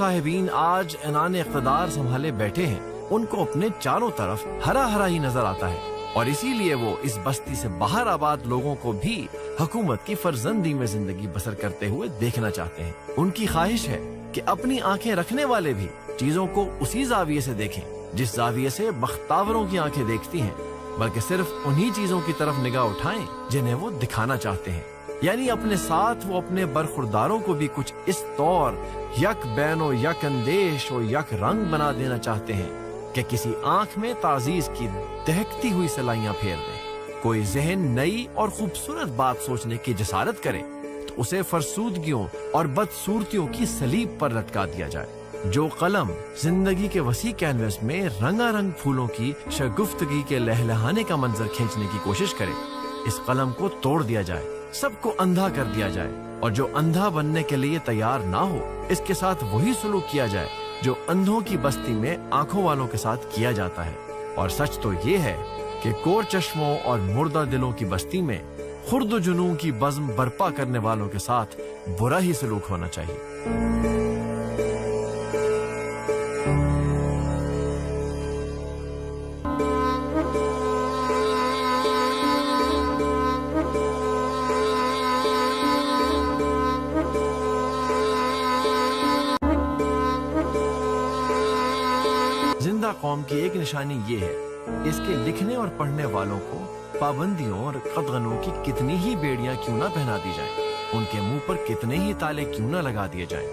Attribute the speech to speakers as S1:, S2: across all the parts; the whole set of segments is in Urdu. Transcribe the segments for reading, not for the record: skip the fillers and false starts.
S1: صاحبین آج عنان اقتدار سنبھالے بیٹھے ہیں ان کو اپنے چاروں طرف ہرا ہرا ہی نظر آتا ہے، اور اسی لیے وہ اس بستی سے باہر آباد لوگوں کو بھی حکومت کی فرزندی میں زندگی بسر کرتے ہوئے دیکھنا چاہتے ہیں۔ ان کی خواہش ہے کہ اپنی آنکھیں رکھنے والے بھی چیزوں کو اسی زاویے سے دیکھیں جس زاویے سے بختاوروں کی آنکھیں دیکھتی ہیں، بلکہ صرف انہی چیزوں کی طرف نگاہ اٹھائیں جنہیں وہ دکھانا چاہتے ہیں۔ یعنی اپنے ساتھ وہ اپنے برخورداروں کو بھی کچھ اس طور یک بین و یک اندیش و یک رنگ بنا دینا چاہتے ہیں کہ کسی آنکھ میں تعزیز کی دہکتی ہوئی سلائیاں پھیر دیں۔ کوئی ذہن نئی اور خوبصورت بات سوچنے کی جسارت کرے تو اسے فرسودگیوں اور بدصورتیوں کی صلیب پر لٹکا دیا جائے۔ جو قلم زندگی کے وسیع کینوس میں رنگا رنگ پھولوں کی شگفتگی کے لہلہانے کا منظر کھینچنے کی کوشش کرے، اس قلم کو توڑ دیا جائے، سب کو اندھا کر دیا جائے، اور جو اندھا بننے کے لیے تیار نہ ہو اس کے ساتھ وہی سلوک کیا جائے جو اندھوں کی بستی میں آنکھوں والوں کے ساتھ کیا جاتا ہے۔ اور سچ تو یہ ہے کہ کور چشموں اور مردہ دلوں کی بستی میں خرد و جنوں کی بزم برپا کرنے والوں کے ساتھ برا ہی سلوک ہونا چاہیے۔ زندہ قوم کی ایک نشانی یہ ہے اس کے لکھنے اور پڑھنے والوں کو پابندیوں اور قدغنوں کی کتنی ہی بیڑیاں کیوں نہ پہنا دی جائیں، ان کے منہ پر کتنے ہی تالے کیوں نہ لگا دیے جائیں،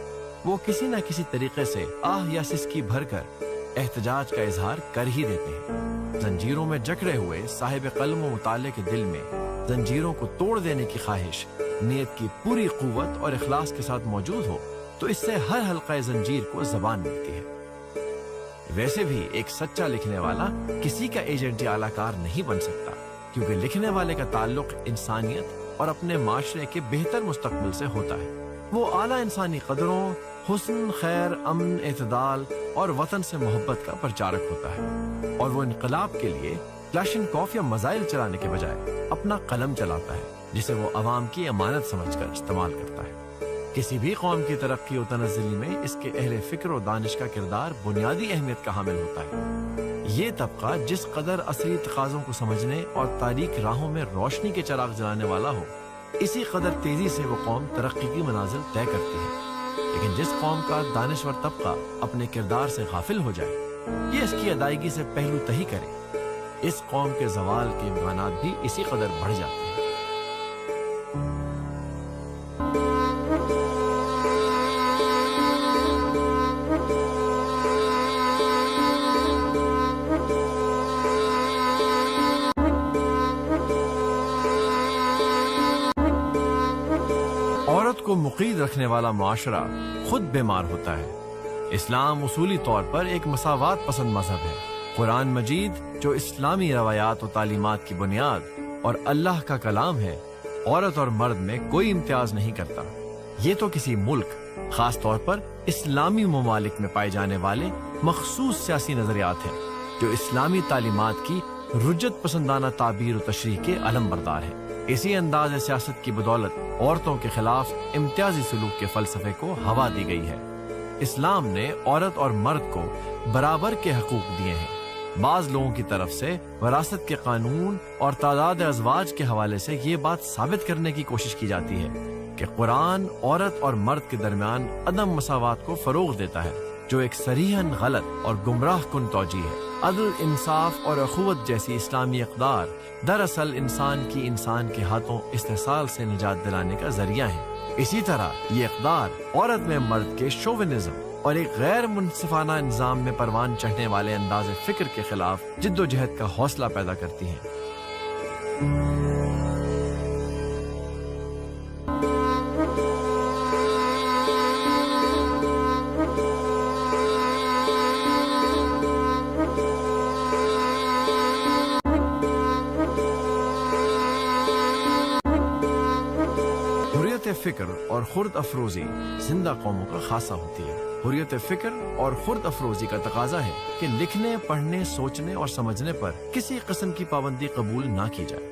S1: وہ کسی نہ کسی طریقے سے آہ یا سسکی بھر کر احتجاج کا اظہار کر ہی دیتے ہیں۔ زنجیروں میں جکڑے ہوئے صاحب قلم و مطالعے کے دل میں زنجیروں کو توڑ دینے کی خواہش نیت کی پوری قوت اور اخلاص کے ساتھ موجود ہو تو اس سے ہر حلقہ زنجیر کو زبان ملتی ہے۔ ویسے بھی ایک سچا لکھنے والا کسی کا ایجنٹ یا اعلی کار نہیں بن سکتا، کیونکہ لکھنے والے کا تعلق انسانیت اور اپنے معاشرے کے بہتر مستقبل سے ہوتا ہے۔ وہ اعلیٰ انسانی قدروں، حسن، خیر، امن، اعتدال اور وطن سے محبت کا پرچارک ہوتا ہے، اور وہ انقلاب کے لیے کلاشنکوف یا میزائل چلانے کے بجائے اپنا قلم چلاتا ہے جسے وہ عوام کی امانت سمجھ کر استعمال کرتا ہے۔ کسی بھی قوم کی ترقی و تنزلی میں اس کے اہل فکر و دانش کا کردار بنیادی اہمیت کا حامل ہوتا ہے۔ یہ طبقہ جس قدر عصری تقاضوں کو سمجھنے اور تاریک راہوں میں روشنی کے چراغ جلانے والا ہو، اسی قدر تیزی سے وہ قوم ترقی کی منازل طے کرتی ہے۔ لیکن جس قوم کا دانشور طبقہ اپنے کردار سے غافل ہو جائے، یہ اس کی ادائیگی سے پہلو تہی کرے، اس قوم کے زوال کے امکانات بھی اسی قدر بڑھ جاتے ہیں۔ عورت کو مقید رکھنے والا معاشرہ خود بیمار ہوتا ہے۔ اسلام اصولی طور پر ایک مساوات پسند مذہب ہے۔ قرآن مجید جو اسلامی روایات و تعلیمات کی بنیاد اور اللہ کا کلام ہے، عورت اور مرد میں کوئی امتیاز نہیں کرتا۔ یہ تو کسی ملک، خاص طور پر اسلامی ممالک میں پائے جانے والے مخصوص سیاسی نظریات ہیں جو اسلامی تعلیمات کی رجت پسندانہ تعبیر و تشریح کے علم بردار ہیں۔ اسی انداز سیاست کی بدولت عورتوں کے خلاف امتیازی سلوک کے فلسفے کو ہوا دی گئی ہے۔ اسلام نے عورت اور مرد کو برابر کے حقوق دیے ہیں۔ بعض لوگوں کی طرف سے وراثت کے قانون اور تعداد ازواج کے حوالے سے یہ بات ثابت کرنے کی کوشش کی جاتی ہے کہ قرآن عورت اور مرد کے درمیان عدم مساوات کو فروغ دیتا ہے، جو ایک صریحاً غلط اور گمراہ کن توجیہ ہے۔ عدل، انصاف اور اخوت جیسی اسلامی اقدار دراصل انسان کی انسان کے ہاتھوں استحصال سے نجات دلانے کا ذریعہ ہے۔ اسی طرح یہ اقدار عورت میں مرد کے شوونزم اور ایک غیر منصفانہ نظام میں پروان چڑھنے والے انداز فکر کے خلاف جد و جہد کا حوصلہ پیدا کرتی ہیں۔ حریت فکر اور خرد افروزی زندہ قوموں کا خاصہ ہوتی ہے۔ حریت فکر اور خرد افروزی کا تقاضا ہے کہ لکھنے، پڑھنے، سوچنے اور سمجھنے پر کسی قسم کی پابندی قبول نہ کی جائے۔